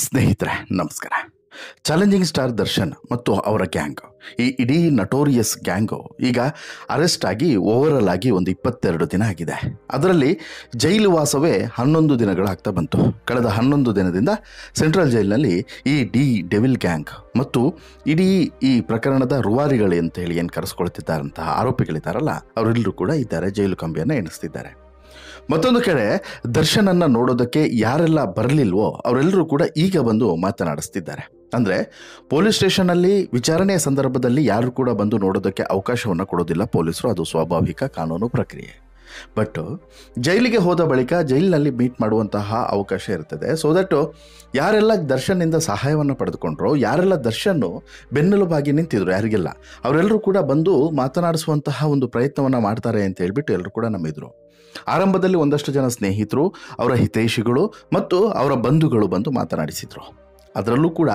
ಸ್ನೇಹಿತರೆ ನಮಸ್ಕಾರ. Challenging star Darshan ಮತ್ತು ಅವರ ಗ್ಯಾಂಗ್, ಈ ಇಡೀ ನಟೋರಿಯಸ್ ಗ್ಯಾಂಗು ಈಗ ಅರೆಸ್ಟ್ ಆಗಿ ಓವರಲ್ ಆಗಿ ಒಂದು 22 ದಿನ ಆಗಿದೆ. ಅದರಲ್ಲಿ ಜೈಲು ವಾಸವೇ 11 ದಿನಗಳಾಗ್ತಾ ಬಂತು. ಕಳೆದ 11 ದಿನದಿಂದ ಸೆಂಟ್ರಲ್ ಜೈಲಿನಲ್ಲಿ ಈ ಡೆವಿಲ್ ಗ್ಯಾಂಗ್ ಮತ್ತು ಇಡೀ ಈ ಪ್ರಕರಣದ ರೂವಾರಿಗಳು ಅಂತ ಹೇಳಿ ಏನು ಕರೆಸ್ಕೊಳ್ತಿದ್ದಾರಂತಹ ಆರೋಪಿಗಳಿದ್ದಾರಲ್ಲ, ಅವರೆಲ್ಲರೂ ಕೂಡ ಇದ್ದಾರೆ, ಜೈಲು ಕಂಬಿಯನ್ನು ಎಣಿಸ್ತಿದ್ದಾರೆ. ಮತ್ತೊಂದು ಕಡೆ ದರ್ಶನನ್ನ ನೋಡೋದಕ್ಕೆ ಯಾರೆಲ್ಲ ಬರಲಿಲ್ವೋ ಅವರೆಲ್ಲರೂ ಕೂಡ ಈಗ ಬಂದು ಮಾತನಾಡಿಸ್ತಿದ್ದಾರೆ. ಅಂದರೆ ಪೊಲೀಸ್ ಸ್ಟೇಷನ್ನಲ್ಲಿ ವಿಚಾರಣೆಯ ಸಂದರ್ಭದಲ್ಲಿ ಯಾರು ಕೂಡ ಬಂದು ನೋಡೋದಕ್ಕೆ ಅವಕಾಶವನ್ನು ಕೊಡೋದಿಲ್ಲ ಪೊಲೀಸರು, ಅದು ಸ್ವಾಭಾವಿಕ ಕಾನೂನು ಪ್ರಕ್ರಿಯೆ. ಬಟ್ ಜೈಲಿಗೆ ಹೋದ ಬಳಿಕ ಜೈಲಿನಲ್ಲಿ ಮೀಟ್ ಮಾಡುವಂತಹ ಅವಕಾಶ ಇರ್ತದೆ. ಸೊ ದಟ್ ಯಾರೆಲ್ಲ ದರ್ಶನ್ನಿಂದ ಸಹಾಯವನ್ನು ಪಡೆದುಕೊಂಡ್ರೋ, ಯಾರೆಲ್ಲ ದರ್ಶನ್ನು ಬೆನ್ನೆಲುಬಾಗಿ ನಿಂತಿದ್ರು, ಯಾರಿಗೆಲ್ಲ ಅವರೆಲ್ಲರೂ ಕೂಡ ಬಂದು ಮಾತನಾಡಿಸುವಂತಹ ಒಂದು ಪ್ರಯತ್ನವನ್ನು ಮಾಡ್ತಾರೆ ಅಂತ ಹೇಳ್ಬಿಟ್ಟು ಎಲ್ಲರೂ ಕೂಡ ನಂಬಿದ್ರು. ಆರಂಭದಲ್ಲಿ ಒಂದಷ್ಟು ಜನ ಸ್ನೇಹಿತರು, ಅವರ ಹಿತೈಷಿಗಳು ಮತ್ತು ಅವರ ಬಂಧುಗಳು ಬಂದು ಮಾತನಾಡಿಸಿದ್ರು. ಅದರಲ್ಲೂ ಕೂಡ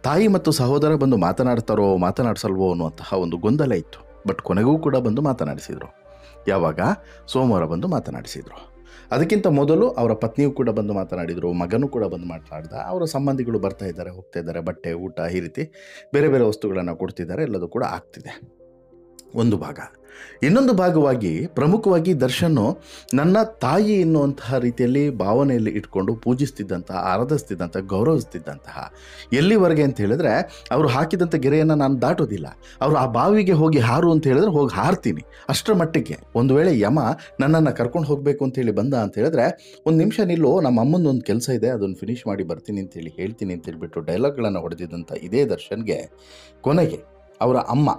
ತಾಯಿ ಮತ್ತು ಸಹೋದರ ಬಂದು ಮಾತನಾಡಿಸಲ್ವೋ ಅನ್ನುವಂತಹ ಒಂದು ಗೊಂದಲ ಇತ್ತು. ಬಟ್ ಕೊನೆಗೂ ಕೂಡ ಬಂದು ಮಾತನಾಡಿಸಿದರು. ಯಾವಾಗ? ಸೋಮವಾರ ಬಂದು ಮಾತನಾಡಿಸಿದರು. ಅದಕ್ಕಿಂತ ಮೊದಲು ಅವರ ಪತ್ನಿಯೂ ಕೂಡ ಬಂದು ಮಾತನಾಡಿದರು, ಮಗನೂ ಕೂಡ ಬಂದು ಮಾತನಾಡಿದ. ಅವರ ಸಂಬಂಧಿಗಳು ಬರ್ತಾ ಇದ್ದಾರೆ, ಹೋಗ್ತಾ ಇದ್ದಾರೆ, ಬಟ್ಟೆ, ಊಟ, ಈ ರೀತಿ ಬೇರೆ ಬೇರೆ ವಸ್ತುಗಳನ್ನು ಕೊಡ್ತಿದ್ದಾರೆ. ಎಲ್ಲದೂ ಕೂಡ ಆಗ್ತಿದೆ. ಒಂದು ಭಾಗ. ಇನ್ನೊಂದು ಭಾಗವಾಗಿ ಪ್ರಮುಖವಾಗಿ ದರ್ಶನ್ನು ನನ್ನ ತಾಯಿ ಎನ್ನುವಂತಹ ರೀತಿಯಲ್ಲಿ ಭಾವನೆಯಲ್ಲಿ ಇಟ್ಕೊಂಡು ಪೂಜಿಸ್ತಿದ್ದಂತಹ, ಆರಾಧಿಸ್ತಿದ್ದಂತಹ, ಗೌರವಿಸ್ತಿದ್ದಂತಹ, ಎಲ್ಲಿವರೆಗೆ ಅಂತ ಹೇಳಿದ್ರೆ ಅವರು ಹಾಕಿದಂಥ ಗೆರೆಯನ್ನು ನಾನು ದಾಟೋದಿಲ್ಲ. ಅವರು ಆ ಬಾವಿಗೆ ಹೋಗಿ ಹಾರು ಅಂತ ಹೇಳಿದ್ರೆ ಹೋಗಿ ಹಾರ್ತೀನಿ, ಅಷ್ಟರ ಮಟ್ಟಿಗೆ. ಒಂದು ವೇಳೆ ಯಮ ನನ್ನನ್ನು ಕರ್ಕೊಂಡು ಹೋಗಬೇಕು ಅಂತೇಳಿ ಬಂದ ಅಂತ ಹೇಳಿದ್ರೆ, ಒಂದು ನಿಮಿಷ ನಿಲ್ಲು, ನಮ್ಮ ಅಮ್ಮಂದು ಒಂದು ಕೆಲಸ ಇದೆ, ಅದನ್ನು ಫಿನಿಷ್ ಮಾಡಿ ಬರ್ತೀನಿ ಅಂತೇಳಿ ಹೇಳ್ತೀನಿ ಅಂತ ಹೇಳ್ಬಿಟ್ಟು ಡೈಲಾಗ್ಗಳನ್ನು ಹೊಡೆದಿದ್ದಂಥ ಇದೇ ದರ್ಶನ್ಗೆ ಕೊನೆಗೆ ಅವರ ಅಮ್ಮ,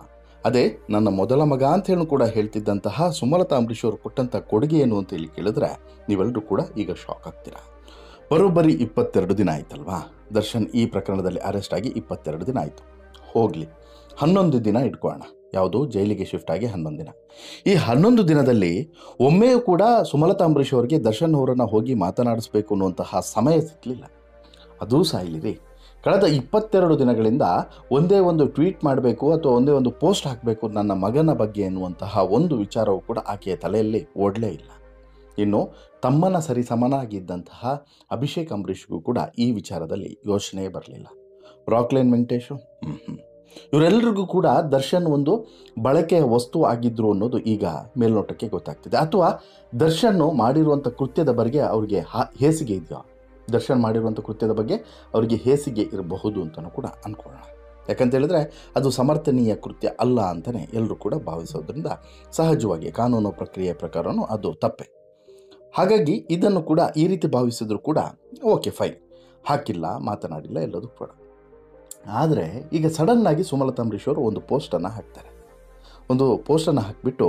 ಅದೇ ನನ್ನ ಮೊದಲ ಮಗ ಅಂತ ಹೇಳಿ ಕೂಡ ಹೇಳ್ತಿದ್ದಂತಹ ಸುಮಲತಾ ಅಂಬರೀಶ್ ಅವರು ಕೊಟ್ಟಂಥ ಕೊಡುಗೆ ಏನು ಅಂತೇಳಿ ಕೇಳಿದ್ರೆ ನೀವೆಲ್ಲರೂ ಕೂಡ ಈಗ ಶಾಕ್ ಆಗ್ತೀರಾ. ಬರೋಬ್ಬರಿ 22 ದಿನ ಆಯ್ತಲ್ವಾ ದರ್ಶನ್ ಈ ಪ್ರಕರಣದಲ್ಲಿ ಅರೆಸ್ಟ್ ಆಗಿ 22 ದಿನ ಆಯಿತು. ಹೋಗಲಿ, 11 ದಿನ ಇಟ್ಕೊಳ್ಳೋಣ. ಯಾವುದು? ಜೈಲಿಗೆ ಶಿಫ್ಟ್ ಆಗಿ 11 ದಿನ. ಈ 11 ದಿನದಲ್ಲಿ ಒಮ್ಮೆಯೂ ಕೂಡ ಸುಮಲತಾ ಅಂಬರೀಶ್ ಅವರಿಗೆ ದರ್ಶನ್ ಅವರನ್ನು ಹೋಗಿ ಮಾತನಾಡಿಸ್ಬೇಕು ಅನ್ನುವಂತಹ ಸಮಯ ಸಿಕ್ಕಲಿಲ್ಲ. ಅದೂ ಸಾಯಿಲಿ. ಕಳೆದ 22 ದಿನಗಳಿಂದ ಒಂದೇ ಒಂದು ಟ್ವೀಟ್ ಮಾಡಬೇಕು ಅಥವಾ ಒಂದೇ ಒಂದು ಪೋಸ್ಟ್ ಹಾಕಬೇಕು ನನ್ನ ಮಗನ ಬಗ್ಗೆ ಎನ್ನುವಂತಹ ಒಂದು ವಿಚಾರವೂ ಕೂಡ ಆಕೆಯ ತಲೆಯಲ್ಲಿ ಓಡಲೇ ಇಲ್ಲ. ಇನ್ನು ತಮ್ಮನ ಸರಿಸಮನಾಗಿದ್ದಂತಹ ಅಭಿಷೇಕ್ ಅಂಬರೀಷ್ಗೂ ಕೂಡ ಈ ವಿಚಾರದಲ್ಲಿ ಯೋಚನೆ ಬರಲಿಲ್ಲ. ರಾಕ್ಲೈನ್ ವೆಂಕಟೇಶು ಇವರೆಲ್ಲರಿಗೂ ಕೂಡ ದರ್ಶನ್ ಒಂದು ಬಳಕೆಯ ವಸ್ತು ಆಗಿದ್ರು ಅನ್ನೋದು ಈಗ ಮೇಲ್ನೋಟಕ್ಕೆ ಗೊತ್ತಾಗ್ತಿದೆ. ಅಥವಾ ದರ್ಶನ್ ಮಾಡಿರುವಂಥ ಕೃತ್ಯದ ಬಗ್ಗೆ ಅವ್ರಿಗೆ ಹೇಸಿಗೆ ಇದೆಯಾ? ದರ್ಶನ್ ಮಾಡಿರುವಂಥ ಕೃತ್ಯದ ಬಗ್ಗೆ ಅವರಿಗೆ ಹೇಸಿಗೆ ಇರಬಹುದು ಅಂತಲೂ ಕೂಡ ಅಂದ್ಕೊಳ್ಳೋಣ. ಯಾಕಂತೇಳಿದ್ರೆ ಅದು ಸಮರ್ಥನೀಯ ಕೃತ್ಯ ಅಲ್ಲ ಅಂತಲೇ ಎಲ್ಲರೂ ಕೂಡ ಭಾವಿಸೋದ್ರಿಂದ ಸಹಜವಾಗಿ ಕಾನೂನು ಪ್ರಕ್ರಿಯೆ ಪ್ರಕಾರವೂ ಅದು ತಪ್ಪೆ. ಹಾಗಾಗಿ ಇದನ್ನು ಕೂಡ ಈ ರೀತಿ ಭಾವಿಸಿದ್ರು ಕೂಡ ಓಕೆ ಫೈನ್, ಹಾಕಿಲ್ಲ, ಮಾತನಾಡಿಲ್ಲ, ಎಲ್ಲದೂ ಕೂಡ. ಆದರೆ ಈಗ ಸಡನ್ನಾಗಿ ಸುಮಲತಾ ಅಂಬರೀಶ್ ಅವರು ಒಂದು ಪೋಸ್ಟನ್ನು ಹಾಕ್ತಾರೆ. ಒಂದು ಪೋಸ್ಟನ್ನು ಹಾಕಿಬಿಟ್ಟು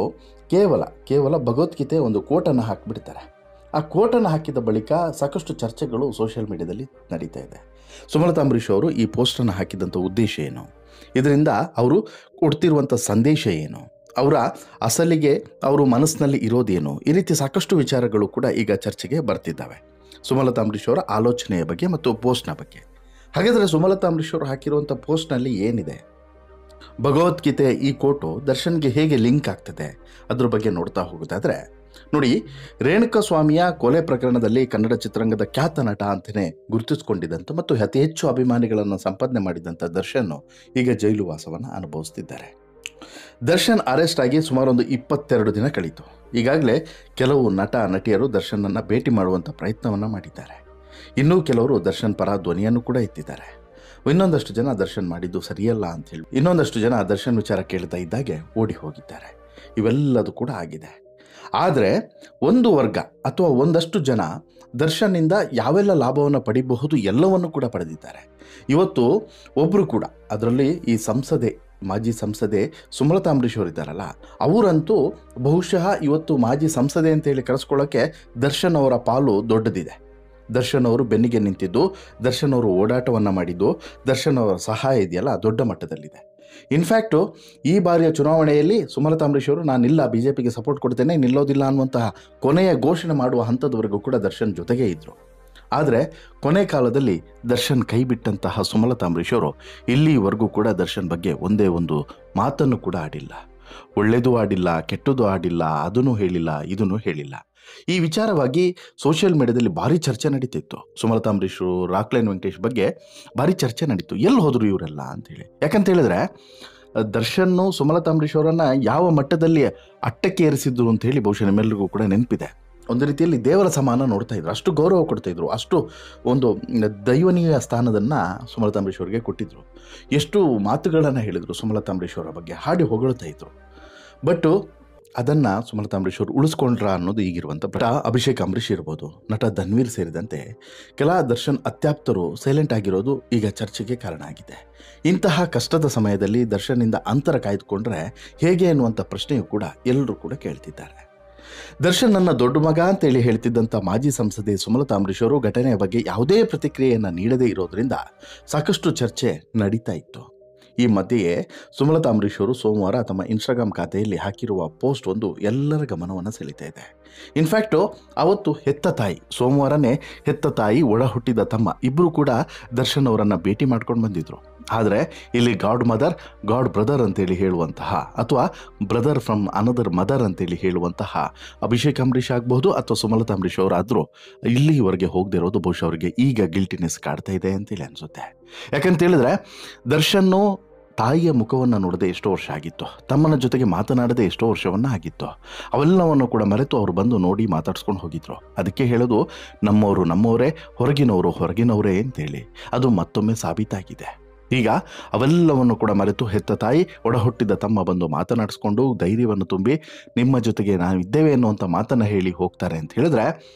ಕೇವಲ ಭಗವದ್ಗೀತೆ ಒಂದು ಕೋಟನ್ನು ಹಾಕಿಬಿಡ್ತಾರೆ. ಆ ಕೋಟನ್ನು ಹಾಕಿದ ಬಳಿಕ ಸಾಕಷ್ಟು ಚರ್ಚೆಗಳು ಸೋಷಿಯಲ್ ಮೀಡಿಯಾದಲ್ಲಿ ನಡೀತಾ ಇದೆ. ಸುಮಲತಾ ಅಂಬರೀಶ್ ಅವರು ಈ ಪೋಸ್ಟನ್ನು ಹಾಕಿದಂಥ ಉದ್ದೇಶ ಏನು, ಇದರಿಂದ ಅವರು ಕೊಡ್ತಿರುವಂಥ ಸಂದೇಶ ಏನು, ಅವರ ಅಸಲಿಗೆ ಅವರು ಮನಸ್ಸಿನಲ್ಲಿ ಇರೋದೇನು, ಈ ರೀತಿ ಸಾಕಷ್ಟು ವಿಚಾರಗಳು ಕೂಡ ಈಗ ಚರ್ಚೆಗೆ ಬರ್ತಿದ್ದಾವೆ. ಸುಮಲತಾ ಅಂಬರೀಶ್ ಅವರ ಆಲೋಚನೆಯ ಬಗ್ಗೆ ಮತ್ತು ಪೋಸ್ಟ್ನ ಬಗ್ಗೆ. ಹಾಗಾದರೆ ಸುಮಲತಾ ಅಂಬರೀಶ್ ಅವರು ಹಾಕಿರುವಂಥ ಪೋಸ್ಟ್ನಲ್ಲಿ ಏನಿದೆ? ಭಗವದ್ಗೀತೆ ಈ ಕೋಟು ದರ್ಶನ್ಗೆ ಹೇಗೆ ಲಿಂಕ್ ಆಗ್ತದೆ ಅದ್ರ ಬಗ್ಗೆ ನೋಡ್ತಾ ಹೋಗೋದಾದರೆ ನೋಡಿ, ರೇಣುಕಾ ಸ್ವಾಮಿಯ ಕೊಲೆ ಪ್ರಕರಣದಲ್ಲಿ ಕನ್ನಡ ಚಿತ್ರರಂಗದ ಖ್ಯಾತ ನಟ ಅಂತಲೇ ಗುರುತಿಸಿಕೊಂಡಿದ್ದಂಥ ಮತ್ತು ಅತಿ ಹೆಚ್ಚು ಅಭಿಮಾನಿಗಳನ್ನು ಸಂಪಾದನೆ ಮಾಡಿದಂಥ ದರ್ಶನ್ ಈಗ ಜೈಲು ವಾಸವನ್ನು ಅನುಭವಿಸ್ತಿದ್ದಾರೆ. ದರ್ಶನ್ ಅರೆಸ್ಟ್ ಆಗಿ ಸುಮಾರು ಒಂದು 22 ದಿನ ಕಳೀತು. ಈಗಾಗಲೇ ಕೆಲವು ನಟ ನಟಿಯರು ದರ್ಶನನ್ನು ಭೇಟಿ ಮಾಡುವಂಥ ಪ್ರಯತ್ನವನ್ನು ಮಾಡಿದ್ದಾರೆ. ಇನ್ನೂ ಕೆಲವರು ದರ್ಶನ್ ಪರ ಧ್ವನಿಯನ್ನು ಕೂಡ ಎತ್ತಿದ್ದಾರೆ. ಇನ್ನೊಂದಷ್ಟು ಜನ ದರ್ಶನ್ ಮಾಡಿದ್ದು ಸರಿಯಲ್ಲ ಅಂಥೇಳಿ ಇನ್ನೊಂದಷ್ಟು ಜನ ದರ್ಶನ್ ವಿಚಾರ ಕೇಳ್ತಾ ಇದ್ದಾಗೆ ಓಡಿ ಹೋಗಿದ್ದಾರೆ. ಇವೆಲ್ಲದೂ ಕೂಡ ಆಗಿದೆ. ಆದರೆ ಒಂದು ವರ್ಗ ಅಥವಾ ಒಂದಷ್ಟು ಜನ ದರ್ಶನ್ನಿಂದ ಯಾವೆಲ್ಲ ಲಾಭವನ್ನು ಪಡಿಬಹುದು ಎಲ್ಲವನ್ನು ಕೂಡ ಪಡೆದಿದ್ದಾರೆ. ಇವತ್ತು ಒಬ್ಬರು ಕೂಡ, ಅದರಲ್ಲಿ ಈ ಮಾಜಿ ಸಂಸದೆ ಸುಮಲತಾ ಅಂಬರೀಶ್ ಅವರು ಇದ್ದಾರಲ್ಲ, ಅವರಂತೂ ಬಹುಶಃ ಇವತ್ತು ಮಾಜಿ ಸಂಸದೆ ಅಂತೇಳಿ ಕರೆಸ್ಕೊಳ್ಳೋಕ್ಕೆ ದರ್ಶನ್ ಅವರ ಪಾಲು ದೊಡ್ಡದಿದೆ. ದರ್ಶನ್ ಅವರು ಬೆನ್ನಿಗೆ ನಿಂತಿದ್ದು, ದರ್ಶನ್ ಅವರು ಓಡಾಟವನ್ನು ಮಾಡಿದ್ದು, ದರ್ಶನ್ ಅವರ ಸಹಾಯ ಇದೆಯಲ್ಲ ದೊಡ್ಡ ಮಟ್ಟದಲ್ಲಿದೆ. ಇನ್ಫ್ಯಾಕ್ಟು ಈ ಬಾರಿಯ ಚುನಾವಣೆಯಲ್ಲಿ ಸುಮಲತಾ ಅಂಬರೀಶ್ ಅವರು ನಾನಿಲ್ಲ, BJPಗೆ ಸಪೋರ್ಟ್ ಕೊಡ್ತೇನೆ, ನಿಲ್ಲೋದಿಲ್ಲ ಅನ್ನುವಂತಹ ಕೊನೆಯ ಘೋಷಣೆ ಮಾಡುವ ಹಂತದವರೆಗೂ ಕೂಡ ದರ್ಶನ್ ಜೊತೆಗೇ ಇದ್ದರು. ಆದರೆ ಕೊನೆ ಕಾಲದಲ್ಲಿ ದರ್ಶನ್ ಕೈ ಬಿಟ್ಟಂತಹ ಸುಮಲತಾ ಅಂಬರೀಶ್ ಅವರು ಇಲ್ಲಿವರೆಗೂ ಕೂಡ ದರ್ಶನ್ ಬಗ್ಗೆ ಒಂದೇ ಒಂದು ಮಾತನ್ನು ಕೂಡ ಆಡಿಲ್ಲ. ಒಳ್ಳೆಯದು ಆಡಿಲ್ಲ, ಕೆಟ್ಟದ್ದು ಆಡಿಲ್ಲ, ಅದನ್ನು ಹೇಳಿಲ್ಲ, ಇದನ್ನು ಹೇಳಿಲ್ಲ. ಈ ವಿಚಾರವಾಗಿ ಸೋಷಿಯಲ್ ಮೀಡಿಯಾದಲ್ಲಿ ಭಾರಿ ಚರ್ಚೆ ನಡೀತಿತ್ತು. ಸುಮಲತಾ ಅಂಬರೀಷರು, ರಾಕ್ಲೈನ್ ವೆಂಕಟೇಶ್ ಬಗ್ಗೆ ಭಾರಿ ಚರ್ಚೆ ನಡೀತು. ಎಲ್ಲಿ ಹೋದರು ಇವರೆಲ್ಲ ಅಂತೇಳಿ. ಯಾಕಂತ ಹೇಳಿದ್ರೆ ದರ್ಶನ್ನು ಸುಮಲತಾ ಅಂಬರೀಷ್ ಅವರನ್ನು ಯಾವ ಮಟ್ಟದಲ್ಲಿ ಅಟ್ಟಕ್ಕೆ ಏರಿಸಿದ್ರು ಅಂತ ಹೇಳಿ ಬಹುಶಃ ನಿಮ್ಮೆಲ್ಲರಿಗೂ ಕೂಡ ನೆನಪಿದೆ. ಒಂದು ರೀತಿಯಲ್ಲಿ ದೇವರ ಸಮಾನ ನೋಡ್ತಾ ಇದ್ರು, ಅಷ್ಟು ಗೌರವ ಕೊಡ್ತಾ ಇದ್ರು, ಅಷ್ಟು ಒಂದು ದೈವನೀಯ ಸ್ಥಾನದನ್ನು ಸುಮಲತಾ ಅಂಬರೀಷ್ ಅವರಿಗೆ ಕೊಟ್ಟಿದ್ರು. ಎಷ್ಟು ಮಾತುಗಳನ್ನು ಹೇಳಿದರು ಸುಮಲತಾ ಅಂಬರೀಷ್ ಅವರ ಬಗ್ಗೆ, ಹಾಡಿ ಹೊಗಳ್ತಾ ಇದ್ರು. ಬಟ್ ಅದನ್ನು ಸುಮಲತಾ ಅಂಬರೀಷ್ ಅವರು ಉಳಿಸ್ಕೊಂಡ್ರ ಅನ್ನೋದು ಈಗಿರುವಂಥ ಅಭಿಷೇಕ್ ಅಂಬರೀಷ್ ಇರ್ಬೋದು, ನಟ ಧನ್ವೀರ್ ಸೇರಿದಂತೆ ಕೆಲ ದರ್ಶನ್ ಅತ್ಯಾಪ್ತರು ಸೈಲೆಂಟ್ ಆಗಿರೋದು ಈಗ ಚರ್ಚೆಗೆ ಕಾರಣ ಆಗಿದೆ. ಇಂತಹ ಕಷ್ಟದ ಸಮಯದಲ್ಲಿ ದರ್ಶನ್ನಿಂದ ಅಂತರ ಕಾಯ್ದುಕೊಂಡ್ರೆ ಹೇಗೆ ಅನ್ನುವಂಥ ಪ್ರಶ್ನೆಯೂ ಕೂಡ ಎಲ್ಲರೂ ಕೂಡ ಕೇಳ್ತಿದ್ದಾರೆ. ದರ್ಶನ್ ನನ್ನ ದೊಡ್ಡ ಮಗ ಅಂತೇಳಿ ಹೇಳ್ತಿದ್ದಂಥ ಮಾಜಿ ಸಂಸದೆ ಸುಮಲತಾ ಅಂಬರೀಷ್ ಅವರು ಘಟನೆಯ ಬಗ್ಗೆ ಯಾವುದೇ ಪ್ರತಿಕ್ರಿಯೆಯನ್ನು ನೀಡದೇ ಇರೋದ್ರಿಂದ ಸಾಕಷ್ಟು ಚರ್ಚೆ ನಡೀತಾ ಇತ್ತು. ಈ ಮಧ್ಯೆಯೇ ಸುಮಲತಾ ಅಂಬರೀಷ್ ಅವರು ಸೋಮವಾರ ತಮ್ಮ ಇನ್ಸ್ಟಾಗ್ರಾಮ್ ಖಾತೆಯಲ್ಲಿ ಹಾಕಿರುವ ಪೋಸ್ಟ್ ಒಂದು ಎಲ್ಲರ ಗಮನವನ್ನು ಸೆಳೀತಾ ಇದೆ. ಇನ್ಫ್ಯಾಕ್ಟು ಅವತ್ತು ಹೆತ್ತ ತಾಯಿ, ಸೋಮವಾರನೇ ಹೆತ್ತ ತಾಯಿ, ಒಳ ಹುಟ್ಟಿದ ತಮ್ಮ ಇಬ್ಬರು ಕೂಡ ದರ್ಶನ್ ಅವರನ್ನು ಭೇಟಿ ಮಾಡ್ಕೊಂಡು ಬಂದಿದ್ರು. ಆದರೆ ಇಲ್ಲಿ ಗಾಡ್ ಮದರ್, ಗಾಡ್ ಬ್ರದರ್ ಅಂತೇಳಿ ಹೇಳುವಂತಹ, ಅಥವಾ ಬ್ರದರ್ ಫ್ರಮ್ ಅನದರ್ ಮದರ್ ಅಂತೇಳಿ ಹೇಳುವಂತಹ ಅಭಿಷೇಕ್ ಅಂಬರೀಷ್ ಆಗಬಹುದು ಅಥವಾ ಸುಮಲತಾ ಅಂಬರೀಷ್ ಅವರಾದರೂ ಇಲ್ಲಿವರೆಗೆ ಹೋಗದೆ ಇರೋದು ಬಹುಶಃ ಅವರಿಗೆ ಈಗ ಗಿಲ್ಟಿನೆಸ್ ಕಾಡ್ತಾ ಇದೆ ಅಂತೇಳಿ ಅನಿಸುತ್ತೆ. ಯಾಕಂತೇಳಿದ್ರೆ ದರ್ಶನ್ನು ತಾಯಿಯ ಮುಖವನ್ನು ನೋಡದೆ ಎಷ್ಟೋ ವರ್ಷ ಆಗಿತ್ತು, ತಮ್ಮನ ಜೊತೆಗೆ ಮಾತನಾಡದೆ ಎಷ್ಟೋ ವರ್ಷವನ್ನು ಆಗಿತ್ತು. ಅವೆಲ್ಲವನ್ನು ಕೂಡ ಮರೆತು ಅವರು ಬಂದು ನೋಡಿ ಮಾತಾಡ್ಸ್ಕೊಂಡು ಹೋಗಿದ್ರು. ಅದಕ್ಕೆ ಹೇಳೋದು ನಮ್ಮವರು ನಮ್ಮವರೇ, ಹೊರಗಿನವರು ಹೊರಗಿನವರೇ ಅಂತೇಳಿ. ಅದು ಮತ್ತೊಮ್ಮೆ ಸಾಬೀತಾಗಿದೆ. ಈಗ ಅವೆಲ್ಲವನ್ನು ಕೂಡ ಮರೆತು ಹೆತ್ತ ತಾಯಿ, ಒಡ ಹುಟ್ಟಿದ ತಮ್ಮ ಬಂದು ಮಾತನಾಡಿಸ್ಕೊಂಡು ಧೈರ್ಯವನ್ನು ತುಂಬಿ ನಿಮ್ಮ ಜೊತೆಗೆ ನಾವಿದ್ದೇವೆ ಅನ್ನುವಂಥ ಮಾತನ್ನು ಹೇಳಿ ಹೋಗ್ತಾರೆ ಅಂತ ಹೇಳಿದ್ರೆ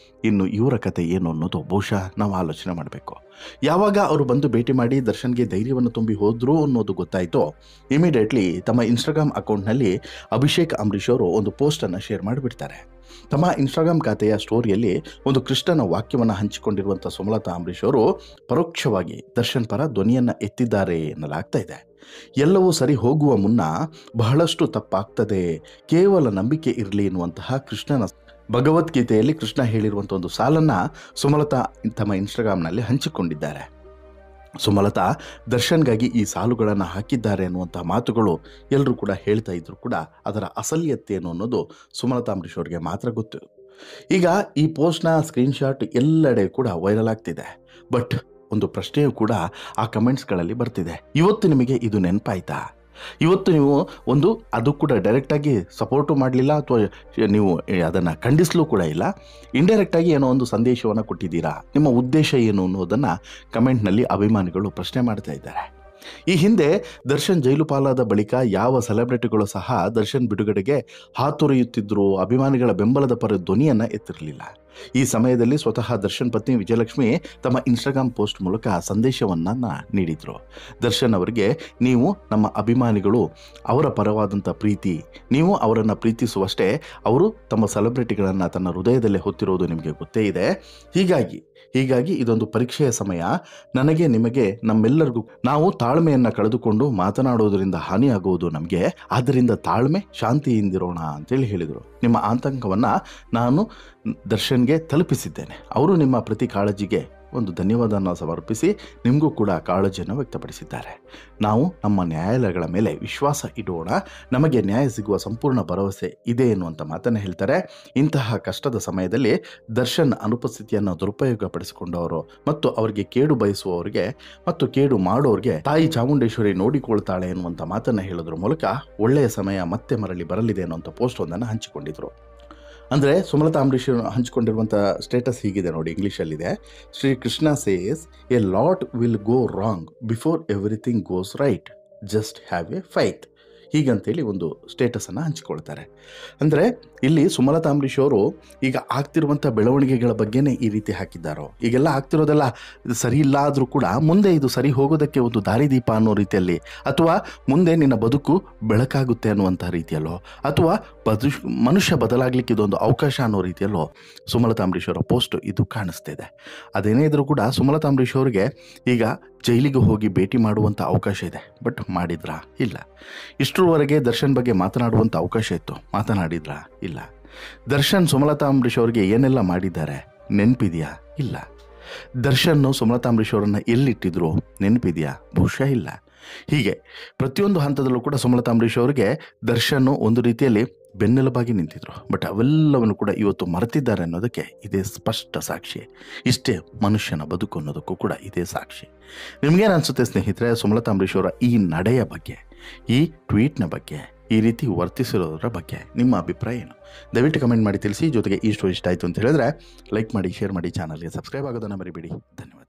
ಇನ್ನು ಇವರ ಕತೆ ಏನು ಅನ್ನೋದು ಬಹುಶಃ ನಾವು ಆಲೋಚನೆ ಮಾಡಬೇಕು. ಯಾವಾಗ ಅವರು ಬಂದು ಭೇಟಿ ಮಾಡಿ ದರ್ಶನ್ಗೆ ಧೈರ್ಯವನ್ನು ತುಂಬಿ ಹೋದ್ರು ಅನ್ನೋದು ಗೊತ್ತಾಯಿತು, ಇಮಿಡಿಯೇಟ್ಲಿ ತಮ್ಮ ಇನ್ಸ್ಟಾಗ್ರಾಮ್ ಅಕೌಂಟ್ನಲ್ಲಿ ಅಭಿಷೇಕ್ ಅಂಬರೀಷ್ ಅವರು ಒಂದು ಪೋಸ್ಟನ್ನು ಶೇರ್ ಮಾಡಿಬಿಡ್ತಾರೆ. ತಮ್ಮ ಇನ್ಸ್ಟಾಗ್ರಾಮ್ ಖಾತೆಯ ಸ್ಟೋರಿಯಲ್ಲಿ ಒಂದು ಕ್ರಿಸ್ತನ ವಾಕ್ಯವನ್ನು ಹಂಚಿಕೊಂಡಿರುವಂಥ ಸುಮಲತಾ ಅಂಬರೀಷ್ ಅವರು ಪರೋಕ್ಷವಾಗಿ ದರ್ಶನ್ ಪರ ಧ್ವನಿಯನ್ನು ಎತ್ತಿದ್ದಾರೆ ಎನ್ನಲಾಗ್ತಾ ಇದೆ. ಎಲ್ಲವೂ ಸರಿ ಹೋಗುವ ಮುನ್ನ ಬಹಳಷ್ಟು ತಪ್ಪಾಗ್ತದೆ, ಕೇವಲ ನಂಬಿಕೆ ಇರಲಿ ಎನ್ನುವಂತಹ ಕೃಷ್ಣನ ಭಗವದ್ಗೀತೆಯಲ್ಲಿ ಕೃಷ್ಣ ಹೇಳಿರುವಂಥ ಒಂದು ಸಾಲನ್ನು ಸುಮಲತಾ ತಮ್ಮ ಇನ್ಸ್ಟಾಗ್ರಾಮ್ನಲ್ಲಿ ಹಂಚಿಕೊಂಡಿದ್ದಾರೆ. ಸುಮಲತಾ ದರ್ಶನ್ಗಾಗಿ ಈ ಸಾಲುಗಳನ್ನು ಹಾಕಿದ್ದಾರೆ ಅನ್ನುವಂಥ ಮಾತುಗಳು ಎಲ್ಲರೂ ಕೂಡ ಹೇಳ್ತಾ ಇದ್ರು ಕೂಡ ಅದರ ಅಸಲಿಯತೆ ಏನು ಅನ್ನೋದು ಸುಮಲತಾ ಅಂಬರೀಷ್ ಅವರಿಗೆ ಮಾತ್ರ ಗೊತ್ತು. ಈಗ ಈ ಪೋಸ್ಟ್ನ ಸ್ಕ್ರೀನ್ಶಾಟ್ ಎಲ್ಲೆಡೆ ಕೂಡ ವೈರಲ್ ಆಗ್ತಿದೆ. ಬಟ್ ಒಂದು ಪ್ರಶ್ನೆಯೂ ಕೂಡ ಆ ಕಮೆಂಟ್ಸ್ಗಳಲ್ಲಿ ಬರ್ತಿದೆ. ಇವತ್ತು ನಿಮಗೆ ಇದು ನೆನಪಾಯ್ತಾ? ಇವತ್ತು ನೀವು ಅದು ಕೂಡ ಡೈರೆಕ್ಟಾಗಿ ಸಪೋರ್ಟು ಮಾಡಲಿಲ್ಲ ಅಥವಾ ನೀವು ಅದನ್ನು ಖಂಡಿಸಲೂ ಕೂಡ ಇಲ್ಲ, ಇಂಡೈರೆಕ್ಟಾಗಿ ಏನೋ ಒಂದು ಸಂದೇಶವನ್ನು ಕೊಟ್ಟಿದ್ದೀರಾ, ನಿಮ್ಮ ಉದ್ದೇಶ ಏನು ಅನ್ನೋದನ್ನು ಕಮೆಂಟ್ನಲ್ಲಿ ಅಭಿಮಾನಿಗಳು ಪ್ರಶ್ನೆ ಮಾಡ್ತಾ ಇದ್ದಾರೆ. ಈ ಹಿಂದೆ ದರ್ಶನ್ ಜೈಲು ಪಾಲಾದ ಬಳಿಕ ಯಾವ ಸೆಲೆಬ್ರಿಟಿಗಳು ಸಹ ದರ್ಶನ್ ಬಿಡುಗಡೆಗೆ ಹಾತೊರೆಯುತ್ತಿದ್ದರೂ ಅಭಿಮಾನಿಗಳ ಬೆಂಬಲದ ಪರ ಧ್ವನಿಯನ್ನು ಎತ್ತಿರಲಿಲ್ಲ. ಈ ಸಮಯದಲ್ಲಿ ಸ್ವತಃ ದರ್ಶನ್ ಪತ್ನಿ ವಿಜಯಲಕ್ಷ್ಮಿ ತಮ್ಮ ಇನ್ಸ್ಟಾಗ್ರಾಮ್ ಪೋಸ್ಟ್ ಮೂಲಕ ಸಂದೇಶವನ್ನು ನೀಡಿದರು. ದರ್ಶನ್ ಅವರಿಗೆ, ನೀವು ನಮ್ಮ ಅಭಿಮಾನಿಗಳು, ಅವರ ಪರವಾದಂಥ ಪ್ರೀತಿ, ನೀವು ಅವರನ್ನು ಪ್ರೀತಿಸುವಷ್ಟೇ ಅವರು ತಮ್ಮ ಸೆಲೆಬ್ರಿಟಿಗಳನ್ನು ತನ್ನ ಹೃದಯದಲ್ಲೇ ಹೊತ್ತಿರೋದು ನಿಮಗೆ ಗೊತ್ತೇ ಇದೆ. ಹೀಗಾಗಿ ಇದೊಂದು ಪರೀಕ್ಷೆಯ ಸಮಯ. ನನಗೆ, ನಿಮಗೆ, ನಮ್ಮೆಲ್ಲರಿಗೂ ನಾವು ತಾಳ್ಮೆಯನ್ನು ಕಳೆದುಕೊಂಡು ಮಾತನಾಡೋದರಿಂದ ಹಾನಿಯಾಗುವುದು ನಮಗೆ. ಆದ್ದರಿಂದ ತಾಳ್ಮೆ, ಶಾಂತಿಯಿಂದಿರೋಣ ಅಂತೇಳಿ ಹೇಳಿದರು. ನಿಮ್ಮ ಆತಂಕವನ್ನು ನಾನು ದರ್ಶನ್ಗೆ ತಲುಪಿಸಿದ್ದೇನೆ. ಅವರು ನಿಮ್ಮ ಪ್ರತಿ ಕಾಳಜಿಗೆ ಒಂದು ಧನ್ಯವಾದವನ್ನು ಸಮರ್ಪಿಸಿ ನಿಮಗೂ ಕೂಡ ಕಾಳಜಿಯನ್ನು ವ್ಯಕ್ತಪಡಿಸಿದ್ದಾರೆ. ನಾವು ನಮ್ಮ ನ್ಯಾಯಾಲಯಗಳ ಮೇಲೆ ವಿಶ್ವಾಸ ಇಡೋಣ, ನಮಗೆ ನ್ಯಾಯ ಸಿಗುವ ಸಂಪೂರ್ಣ ಭರವಸೆ ಇದೆ ಎನ್ನುವಂಥ ಮಾತನ್ನು ಹೇಳ್ತಾರೆ. ಇಂತಹ ಕಷ್ಟದ ಸಮಯದಲ್ಲಿ ದರ್ಶನ್ ಅನುಪಸ್ಥಿತಿಯನ್ನು ದುರುಪಯೋಗಪಡಿಸಿಕೊಂಡವರು ಮತ್ತು ಅವರಿಗೆ ಕೇಡು ಬಯಸುವವರಿಗೆ ಮತ್ತು ಕೇಡು ಮಾಡೋರಿಗೆ ತಾಯಿ ಚಾಮುಂಡೇಶ್ವರಿ ನೋಡಿಕೊಳ್ತಾಳೆ ಎನ್ನುವಂಥ ಮಾತನ್ನು ಹೇಳೋದ್ರ ಮೂಲಕ ಒಳ್ಳೆಯ ಸಮಯ ಮತ್ತೆ ಮರಳಿ ಬರಲಿದೆ ಅನ್ನುವಂಥ ಪೋಸ್ಟ್ ಒಂದನ್ನು ಹಂಚಿಕೊಂಡಿದ್ರು. ಅಂದರೆ ಸುಮಲತಾ ಅಂಬರೀಷ್ ಹಂಚಿಕೊಂಡಿರುವಂಥ ಸ್ಟೇಟಸ್ ಹೀಗಿದೆ ನೋಡಿ, ಇಂಗ್ಲೀಷಲ್ಲಿದೆ. Shri Krishna says, a lot will go wrong before everything goes right, just have a faith. ಹೀಗಂತೇಳಿ ಒಂದು ಸ್ಟೇಟಸನ್ನು ಹಂಚಿಕೊಳ್ತಾರೆ. ಅಂದರೆ ಇಲ್ಲಿ ಸುಮಲತಾ ಅಂಬರೀಷ್ ಅವರು ಈಗ ಆಗ್ತಿರುವಂಥ ಬೆಳವಣಿಗೆಗಳ ಬಗ್ಗೆನೇ ಈ ರೀತಿ ಹಾಕಿದ್ದಾರೋ, ಈಗೆಲ್ಲ ಆಗ್ತಿರೋದೆಲ್ಲ ಇದು ಸರಿ ಇಲ್ಲ ಆದರೂ ಕೂಡ ಮುಂದೆ ಇದು ಸರಿ ಹೋಗೋದಕ್ಕೆ ಒಂದು ದಾರಿದೀಪ ಅನ್ನೋ ರೀತಿಯಲ್ಲಿ, ಅಥವಾ ಮುಂದೆ ನಿನ್ನ ಬದುಕು ಬೆಳಕಾಗುತ್ತೆ ಅನ್ನುವಂಥ ರೀತಿಯಲ್ಲೋ, ಅಥವಾ ಮನುಷ್ಯ ಬದಲಾಗಲಿಕ್ಕೆ ಇದೊಂದು ಅವಕಾಶ ಅನ್ನೋ ರೀತಿಯಲ್ಲೋ ಸುಮಲತಾ ಅಂಬರೀಷ್ ಅವರ ಪೋಸ್ಟ್ ಇದು ಕಾಣಿಸ್ತಿದೆ. ಅದೇನೇ ಇದ್ರೂ ಕೂಡ ಸುಮಲತಾ ಅಂಬರೀಷ್ ಅವರಿಗೆ ಈಗ ಜೈಲಿಗೆ ಹೋಗಿ ಭೇಟಿ ಮಾಡುವಂಥ ಅವಕಾಶ ಇದೆ. ಬಟ್ ಮಾಡಿದ್ರಾ? ಇಲ್ಲ. ಇಷ್ಟರವರೆಗೆ ದರ್ಶನ್ ಬಗ್ಗೆ ಮಾತನಾಡುವಂಥ ಅವಕಾಶ ಇತ್ತು, ಮಾತನಾಡಿದ್ರಾ? ಇಲ್ಲ. ದರ್ಶನ್ ಸುಮಲತಾ ಅಂಬರೀಷ್ ಅವರಿಗೆ ಏನೆಲ್ಲ ಮಾಡಿದ್ದಾರೆ ನೆನಪಿದೆಯಾ? ಇಲ್ಲ. ದರ್ಶನ್ ಸುಮಲತಾ ಅಂಬರೀಷ್ ಅವರನ್ನು ಎಲ್ಲಿಟ್ಟಿದ್ರು ನೆನಪಿದೆಯಾ? ಬಹುಶಃ ಇಲ್ಲ. ಹೀಗೆ ಪ್ರತಿಯೊಂದು ಹಂತದಲ್ಲೂ ಕೂಡ ಸುಮಲತಾ ಅಂಬರೀಷ್ ಅವರಿಗೆ ದರ್ಶನ್ ಒಂದು ರೀತಿಯಲ್ಲಿ ಬೆನ್ನೆಲುಬಾಗಿ ನಿಂತಿದ್ರು. ಬಟ್ ಅವೆಲ್ಲವನ್ನು ಕೂಡ ಇವತ್ತು ಮರೆತಿದ್ದಾರೆ ಅನ್ನೋದಕ್ಕೆ ಇದೇ ಸ್ಪಷ್ಟ ಸಾಕ್ಷಿ. ಇಷ್ಟೇ ಮನುಷ್ಯನ ಬದುಕು ಅನ್ನೋದಕ್ಕೂ ಕೂಡ ಇದೇ ಸಾಕ್ಷಿ. ನಿಮಗೇನು ಅನಿಸುತ್ತೆ ಸ್ನೇಹಿತರೆ ಸುಮಲತಾ ಅಂಬರೀಷ್ ಅವರ ಈ ನಡೆಯ ಬಗ್ಗೆ, ಈ ಟ್ವೀಟ್ನ ಬಗ್ಗೆ, ಈ ರೀತಿ ವರ್ತಿಸಿರೋದ್ರ ಬಗ್ಗೆ ನಿಮ್ಮ ಅಭಿಪ್ರಾಯ ಏನು? ದಯವಿಟ್ಟು ಕಮೆಂಟ್ ಮಾಡಿ ತಿಳಿಸಿ. ಜೊತೆಗೆ ಈ ಸ್ಟೋರಿ ಇಷ್ಟ ಆಯಿತು ಅಂತ ಹೇಳಿದ್ರೆ ಲೈಕ್ ಮಾಡಿ, ಶೇರ್ ಮಾಡಿ, ಚಾನಲ್ಗೆ ಸಬ್ಸ್ಕ್ರೈಬ್ ಆಗೋದನ್ನು ಮರಿಬೇಡಿ. ಧನ್ಯವಾದ.